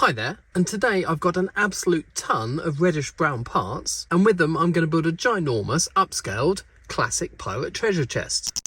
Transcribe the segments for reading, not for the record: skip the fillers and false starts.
Hi there, and today I've got an absolute ton of reddish brown parts, and with them I'm going to build a ginormous, upscaled, classic pirate treasure chest.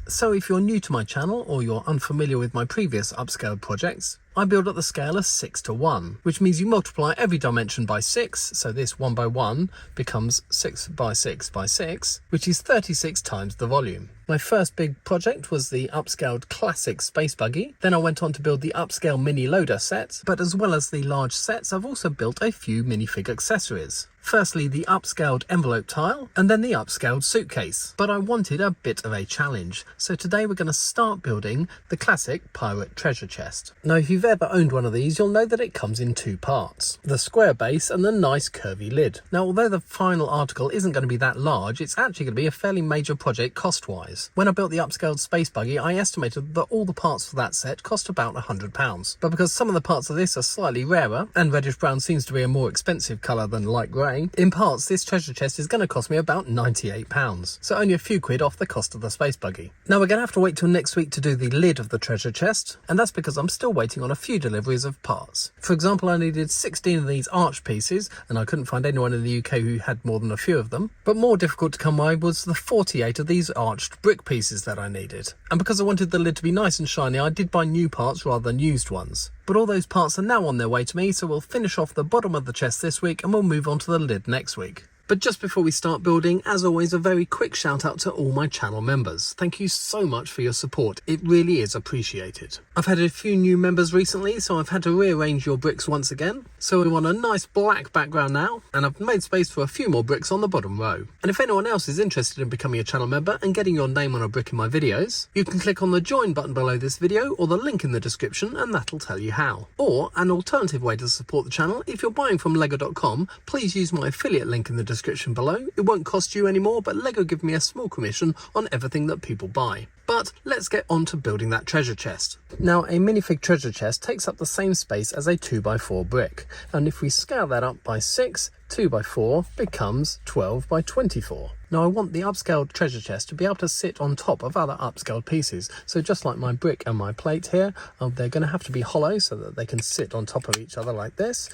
So if you're new to my channel or you're unfamiliar with my previous upscaled projects, I build at the scale of 6:1, which means you multiply every dimension by 6, so this 1 by 1 becomes 6 by 6 by 6, which is 36 times the volume. My first big project was the upscaled classic space buggy, then I went on to build the upscale mini loader set, but as well as the large sets I've also built a few minifig accessories. Firstly the upscaled envelope tile, and then the upscaled suitcase. But I wanted a bit of a challenge, so today we're going to start building the classic pirate treasure chest. Now if you've ever owned one of these, you'll know that it comes in two parts, the square base and the nice curvy lid. Now although the final article isn't going to be that large, it's actually going to be a fairly major project cost-wise. When I built the upscaled space buggy, I estimated that all the parts for that set cost about £100. But because some of the parts of this are slightly rarer, and reddish brown seems to be a more expensive colour than light grey, in parts this treasure chest is going to cost me about £98, so only a few quid off the cost of the space buggy. Now we're going to have to wait till next week to do the lid of the treasure chest, and that's because I'm still waiting on a few deliveries of parts. For example, I needed 16 of these arch pieces, and I couldn't find anyone in the UK who had more than a few of them, but more difficult to come by was the 48 of these arched brick pieces that I needed. And because I wanted the lid to be nice and shiny, I did buy new parts rather than used ones. But all those parts are now on their way to me, so we'll finish off the bottom of the chest this week and we'll move on to the lid next week. But just before we start building, as always, a very quick shout out to all my channel members. Thank you so much for your support. It really is appreciated. I've had a few new members recently, so I've had to rearrange your bricks once again. So we want a nice black background now, and I've made space for a few more bricks on the bottom row. And if anyone else is interested in becoming a channel member and getting your name on a brick in my videos, you can click on the join button below this video or the link in the description and that'll tell you how. Or an alternative way to support the channel, if you're buying from lego.com, please use my affiliate link in the description below. It won't cost you any more, but Lego give me a small commission on everything that people buy. But let's get on to building that treasure chest. Now a minifig treasure chest takes up the same space as a 2x4 brick, and if we scale that up by 6, 2x4 becomes 12 by 24. Now I want the upscaled treasure chest to be able to sit on top of other upscaled pieces, so just like my brick and my plate here, they're going to have to be hollow so that they can sit on top of each other like this.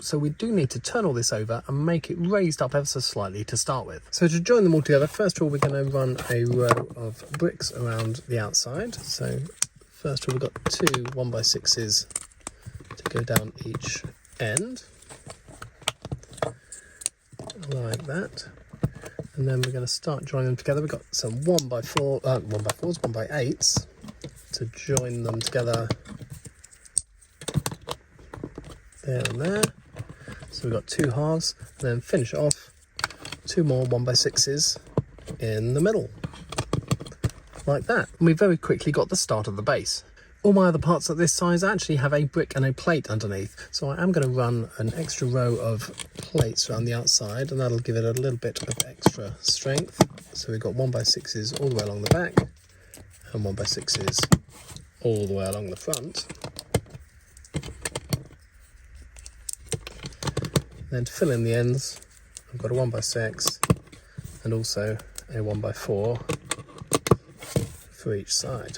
So we do need to turn all this over and make it raised up ever so slightly to start with. So to join them all together, first of all we're going to run a row of bricks around the outside. So first of all we've got two 1x6s to go down each end, like that. And then we're going to start joining them together. We've got some 1x4s, 1x8s to join them together there and there. So we've got two halves, and then finish it off, two more 1x6s in the middle, like that. And we very quickly got the start of the base. All my other parts at this size actually have a brick and a plate underneath, so I am going to run an extra row of plates around the outside, and that'll give it a little bit of extra strength. So we've got 1x6s all the way along the back, and 1x6s all the way along the front. Then to fill in the ends, I've got a 1x6 and also a 1x4 for each side.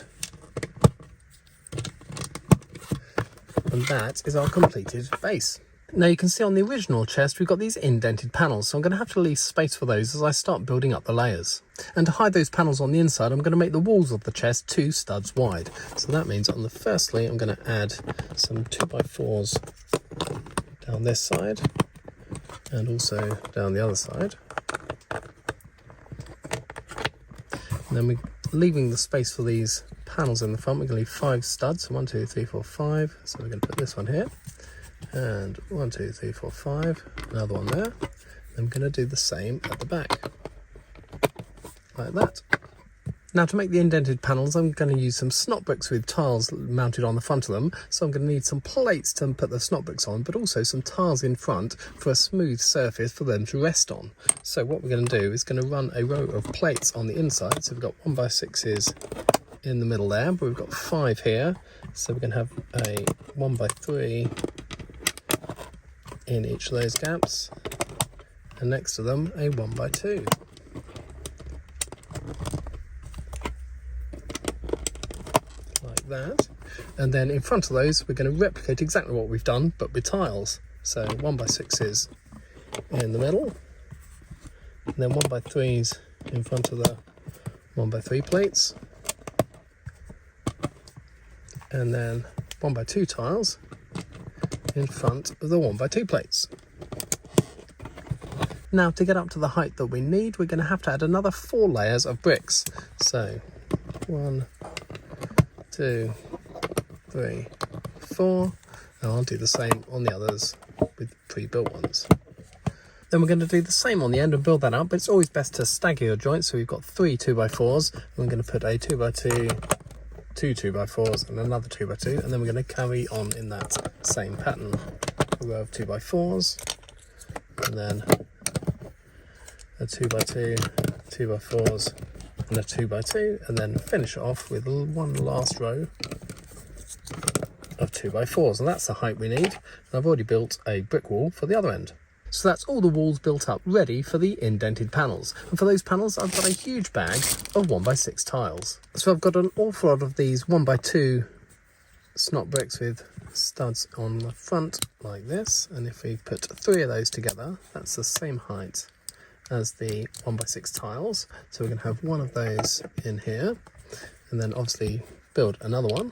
And that is our completed base. Now you can see on the original chest we've got these indented panels, so I'm going to have to leave space for those as I start building up the layers. And to hide those panels on the inside, I'm going to make the walls of the chest 2 studs wide. So that means on the firstly I'm going to add some 2x4s down this side and also down the other side. And then we're leaving the space for these panels in the front. We're going to leave 5 studs, so 1, 2, 3, 4, 5. So we're going to put this one here, and 1, 2, 3, 4, 5, another one there. And we're going to do the same at the back, like that. Now to make the indented panels, I'm going to use some snot bricks with tiles mounted on the front of them. So I'm going to need some plates to put the snot bricks on, but also some tiles in front for a smooth surface for them to rest on. So what we're going to do is going to run a row of plates on the inside. So we've got 1x6s in the middle there, but we've got 5 here. So we're going to have a 1x3 in each of those gaps, and next to them a 1x2. like that. And then in front of those, we're going to replicate exactly what we've done, but with tiles. So 1x6s in the middle, and then 1x3s in front of the 1x3 plates, and then 1x2 tiles in front of the 1x2 plates. Now, to get up to the height that we need, we're going to have to add another 4 layers of bricks. So 1, 2, 3, 4, and I'll do the same on the others with pre-built ones. Then we're going to do the same on the end and build that up, but it's always best to stagger your joints. So we've got 3 2x4s, and we're going to put a 2x2, 2 2x4s, and another 2x2, and then we're going to carry on in that same pattern. A row of 2x4s, and then a 2x2, 2x4s, and a 2x2, and then finish it off with one last row of 2x4s, and that's the height we need. And I've already built a brick wall for the other end. So that's all the walls built up, ready for the indented panels. And for those panels, I've got a huge bag of 1x6 tiles. So I've got an awful lot of these 1x2 snot bricks with studs on the front like this, and if we put 3 of those together, that's the same height as the 1x6 tiles. So we're going to have one of those in here, and then obviously build another one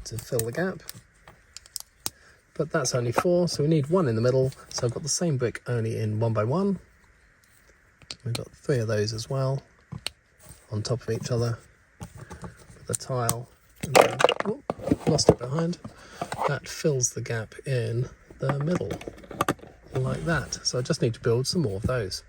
to fill the gap. But that's only 4, so we need 1 in the middle. So I've got the same brick only in 1x1. We've got 3 of those as well on top of each other with a tile, and then, oh, lost it behind. That fills the gap in the middle like that. So I just need to build some more of those.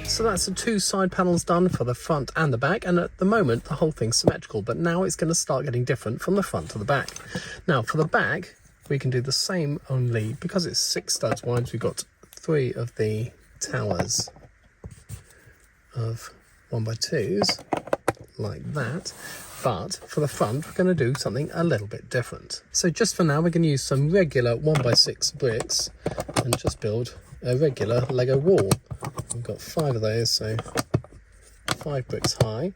So that's the 2 side panels done for the front and the back, and at the moment the whole thing's symmetrical, but now it's going to start getting different from the front to the back. Now for the back we can do the same, only because it's 6 studs wide, we've got 3 of the towers of 1x2s like that. But for the front we're going to do something a little bit different. So just for now we're going to use some regular 1x6 bricks and just build a regular Lego wall. We've got 5 of those, so 5 bricks high,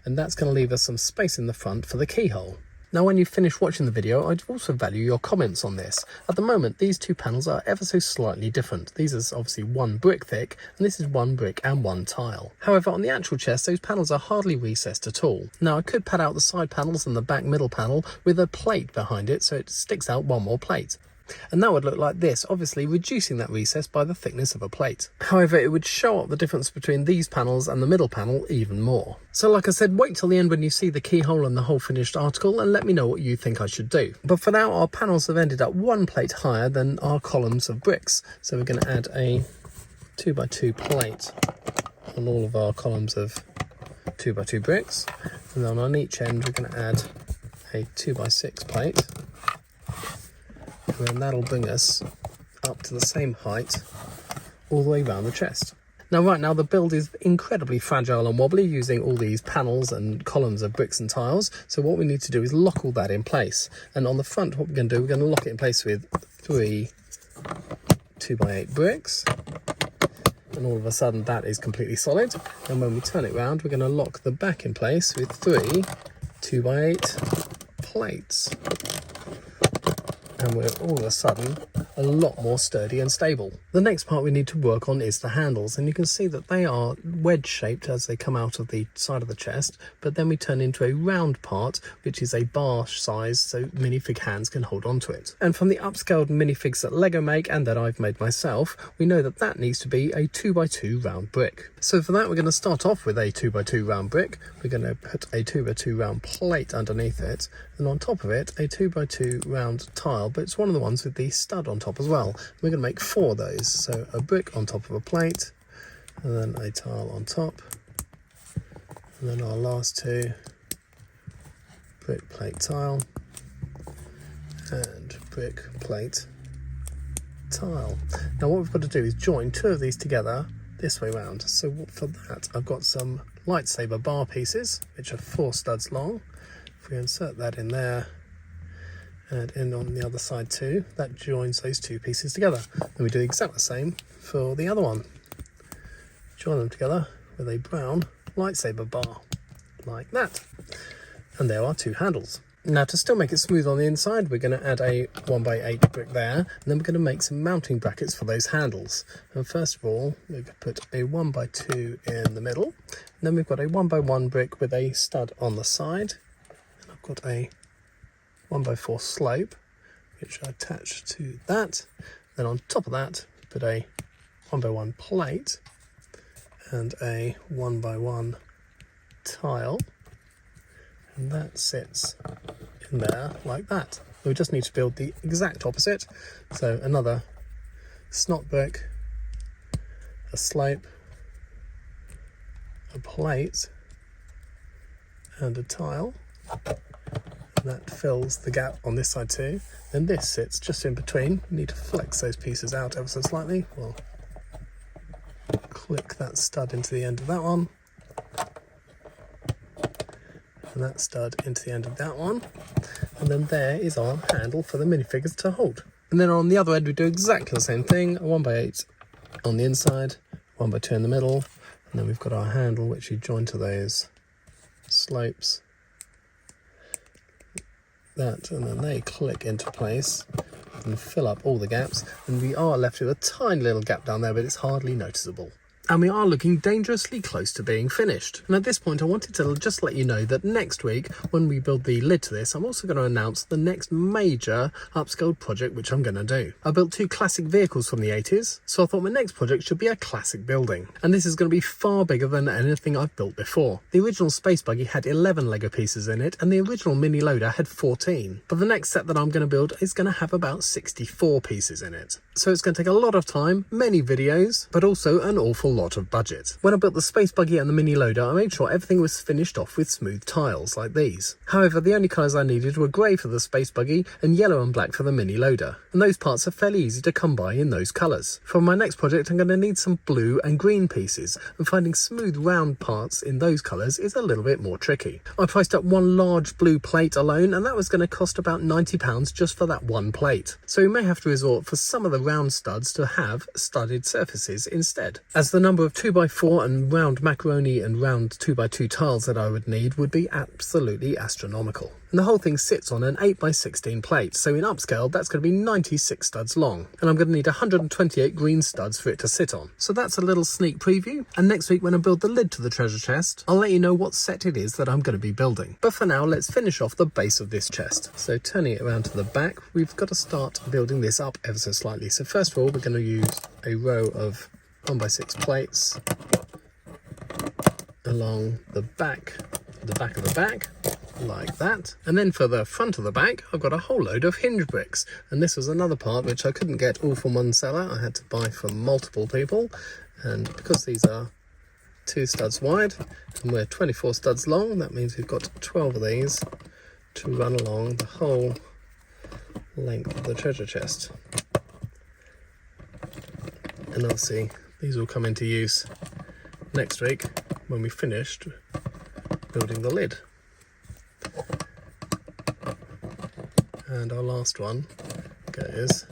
and that's going to leave us some space in the front for the keyhole. Now when you finish watching the video, I'd also value your comments on this. At the moment these 2 panels are ever so slightly different. These are obviously 1 brick thick, and this is 1 brick and 1 tile. However, on the actual chest those panels are hardly recessed at all. Now I could pad out the side panels and the back middle panel with a plate behind it so it sticks out 1 more plate. And that would look like this, obviously reducing that recess by the thickness of a plate. However, it would show up the difference between these panels and the middle panel even more. So like I said, wait till the end when you see the keyhole and the whole finished article and let me know what you think I should do. But for now, our panels have ended up 1 plate higher than our columns of bricks. So we're going to add a 2x2 plate on all of our columns of 2x2 bricks. And then on each end, we're going to add a 2x6 plate. And then that'll bring us up to the same height all the way around the chest. Now right now the build is incredibly fragile and wobbly, using all these panels and columns of bricks and tiles. So what we need to do is lock all that in place. And on the front, what we're going to do, we're going to lock it in place with 3 2x8 bricks. And all of a sudden that is completely solid. And when we turn it round, we're going to lock the back in place with 3 2x8 plates. And we're all of a sudden a lot more sturdy and stable. The next part we need to work on is the handles, and you can see that they are wedge shaped as they come out of the side of the chest, but then we turn into a round part which is a bar size so minifig hands can hold on to it. And from the upscaled minifigs that Lego make and that I've made myself, we know that that needs to be a 2x2 round brick. So for that we're going to start off with a 2x2 round brick. We're going to put a 2x2 round plate underneath it, and on top of it a 2x2 round tile, but it's one of the ones with the stud on top as well. We're going to make 4 of those, so a brick on top of a plate, and then a tile on top, and then our last 2 brick, plate, tile, and brick, plate, tile. Now what we've got to do is join 2 of these together this way round. So for that I've got some lightsaber bar pieces which are 4 studs long. If we insert that in there and in on the other side too, that joins those 2 pieces together. Then we do exactly the same for the other one. Join them together with a brown lightsaber bar like that. And there are 2 handles. Now to still make it smooth on the inside, we're going to add a 1x8 brick there, and then we're going to make some mounting brackets for those handles. And first of all, we're going to put a 1x2 in the middle, and then we've got a 1x1 brick with a stud on the side, and I've got a 1x4 slope, which I attach to that. Then on top of that, put a 1x1 plate and a 1x1 tile. And that sits in there like that. We just need to build the exact opposite. So another snot brick, a slope, a plate, and a tile. And that fills the gap on this side too. Then this sits just in between. We need to flex those pieces out ever so slightly. We'll click that stud into the end of that one. And that stud into the end of that one, and then there is our handle for the minifigures to hold. And then on the other end we do exactly the same thing, a 1x8 on the inside, 1x2 in the middle, and then we've got our handle which you join to those slopes, that, and then they click into place and fill up all the gaps, and we are left with a tiny little gap down there, but it's hardly noticeable. And we are looking dangerously close to being finished. And at this point I wanted to just let you know that next week when we build the lid to this, I'm also going to announce the next major upscaled project which I'm going to do. I built 2 classic vehicles from the 80s, so I thought my next project should be a classic building. And this is going to be far bigger than anything I've built before. The original space buggy had 11 Lego pieces in it, and the original mini loader had 14. But the next set that I'm going to build is going to have about 64 pieces in it. So it's going to take a lot of time, many videos, but also an awful lot of budget. When I built the space buggy and the mini loader, I made sure everything was finished off with smooth tiles like these. However, the only colours I needed were grey for the space buggy and yellow and black for the mini loader, and those parts are fairly easy to come by in those colours. For my next project I'm going to need some blue and green pieces, and finding smooth round parts in those colours is a little bit more tricky. I priced up one large blue plate alone, and that was going to cost about £90 just for that one plate. So we may have to resort for some of the round studs to have studded surfaces instead, as the number of 2x4 and round macaroni and round 2x2 tiles that I would need would be absolutely astronomical. And the whole thing sits on an 8x16 plate, so in upscale that's going to be 96 studs long, and I'm going to need 128 green studs for it to sit on. So that's a little sneak preview, and next week when I build the lid to the treasure chest, I'll let you know what set it is that I'm going to be building. But for now, let's finish off the base of this chest. So turning it around to the back, we've got to start building this up ever so slightly. So first of all, we're going to use a row of 1x6 plates along the back of the back, like that. And then for the front of the back, I've got a whole load of hinge bricks. And this was another part which I couldn't get all from one seller. I had to buy from multiple people. And because these are 2 studs wide and we're 24 studs long, that means we've got 12 of these to run along the whole length of the treasure chest. And obviously these will come into use next week when we finished building the lid. And our last one goes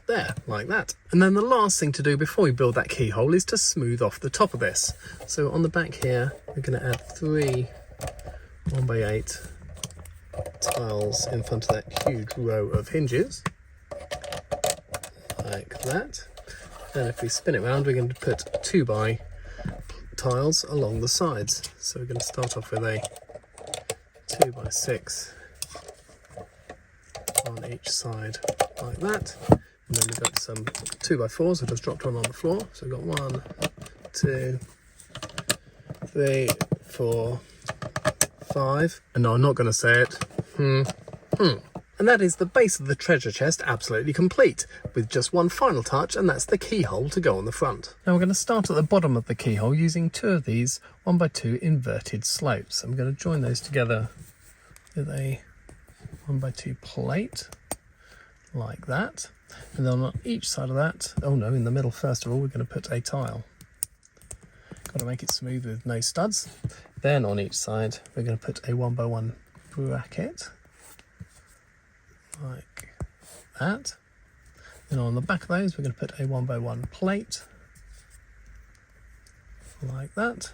there, like that. And then the last thing to do before we build that keyhole is to smooth off the top of this. So on the back here, we're going to add 3 1x8 tiles in front of that huge row of hinges, like that. And if we spin it around, we're going to put 2x tiles along the sides. So we're going to start off with a 2x6 on each side, like that. And then we've got some 2x4s, I just dropped one on the floor. So we've got 1, 2, 3, 4, 5. And no, I'm not going to say it. And that is the base of the treasure chest absolutely complete, with just one final touch, and that's the keyhole to go on the front. Now we're going to start at the bottom of the keyhole using 2 of these 1x2 inverted slopes. I'm going to join those together with a 1x2 plate, like that. And then on each side of that, oh no, in the middle first of all, we're going to put a tile. Got to make it smooth with no studs. Then on each side, we're going to put a 1x1 bracket, like that. Then on the back of those, we're going to put a 1x1 plate, like that.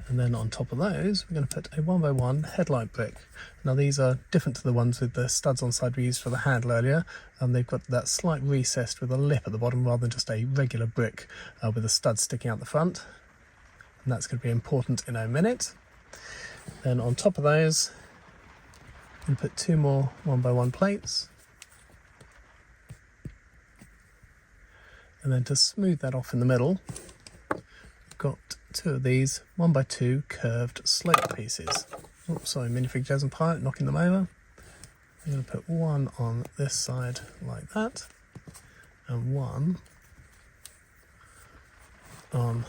And then on top of those, we're going to put a 1x1 headlight brick. Now these are different to the ones with the studs on side we used for the handle earlier. They've got that slight recessed with a lip at the bottom rather than just a regular brick with the studs sticking out the front. And that's going to be important in a minute. Then on top of those, we'll put 2 more 1x1 plates. And then to smooth that off in the middle, we've got 2 of these 1x2 curved slope pieces. Oops, sorry, minifig Jason Pirate, knocking them over. I'm going to put one on this side like that, and one on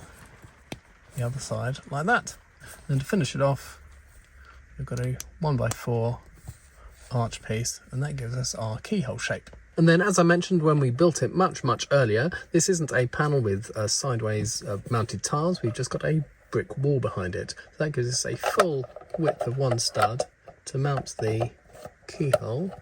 the other side like that. And then to finish it off, we've got a 1x4 arch piece, and that gives us our keyhole shape. And then, as I mentioned when we built it much earlier, this isn't a panel with sideways mounted tiles. We've just got a brick wall behind it. So that gives us a full width of 1 stud to mount the keyhole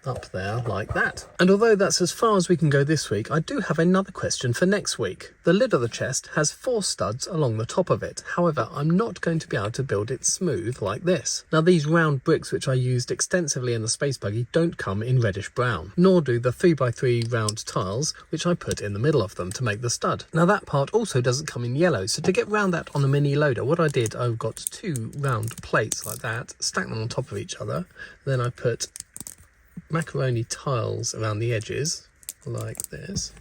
up there like that. And although that's as far as we can go this week, I do have another question for next week. The lid of the chest has 4 studs along the top of it. However, I'm not going to be able to build it smooth like this. Now these round bricks which I used extensively in the space buggy don't come in reddish brown, nor do the 3x3 round tiles which I put in the middle of them to make the stud. Now that part also doesn't come in yellow, so to get round that on the mini loader, what I did, I got 2 round plates like that, stacked them on top of each other, then I put macaroni tiles around the edges like this,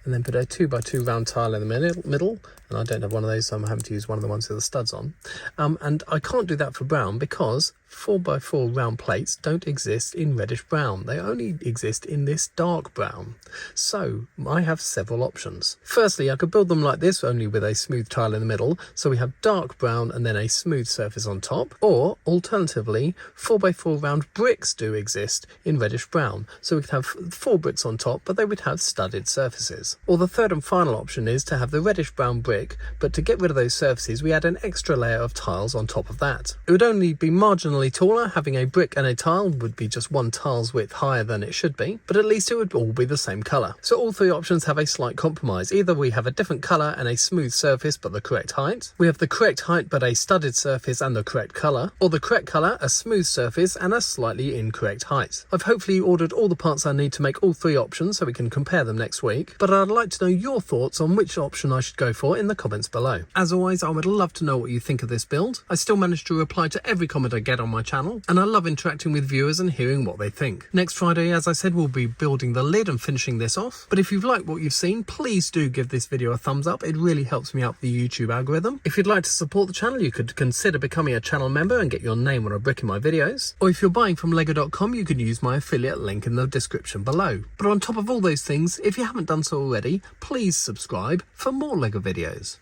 and then put a 2x2 round tile in the middle, and I don't have one of those, so I'm having to use one of the ones with the studs on. And I can't do that for brown because 4x4 round plates don't exist in reddish brown. They only exist in this dark brown. So I have several options. Firstly, I could build them like this, only with a smooth tile in the middle, so we have dark brown and then a smooth surface on top. Or alternatively, 4x4 round bricks do exist in reddish brown, so we could have 4 bricks on top, but they would have studded surfaces. Or the third and final option is to have the reddish brown brick, but to get rid of those surfaces, we add an extra layer of tiles on top of that. It would only be marginally taller. Having a brick and a tile would be just 1 tile's width higher than it should be, but at least it would all be the same colour. So all 3 options have a slight compromise. Either we have a different colour and a smooth surface but the correct height, we have the correct height but a studded surface and the correct colour, or the correct colour, a smooth surface and a slightly incorrect height. I've hopefully ordered all the parts I need to make all 3 options so we can compare them next week, but I'd like to know your thoughts on which option I should go for in the comments below. As always, I would love to know what you think of this build. I still manage to reply to every comment I get on my channel, and I love interacting with viewers and hearing what they think. Next Friday, as I said, we'll be building the lid and finishing this off. But if you've liked what you've seen, please do give this video a thumbs up. It really helps me out the YouTube algorithm. If you'd like to support the channel, you could consider becoming a channel member and get your name on a brick in my videos. Or if you're buying from Lego.com, you can use my affiliate link in the description below. But on top of all those things, if you haven't done so already, please subscribe for more Lego videos.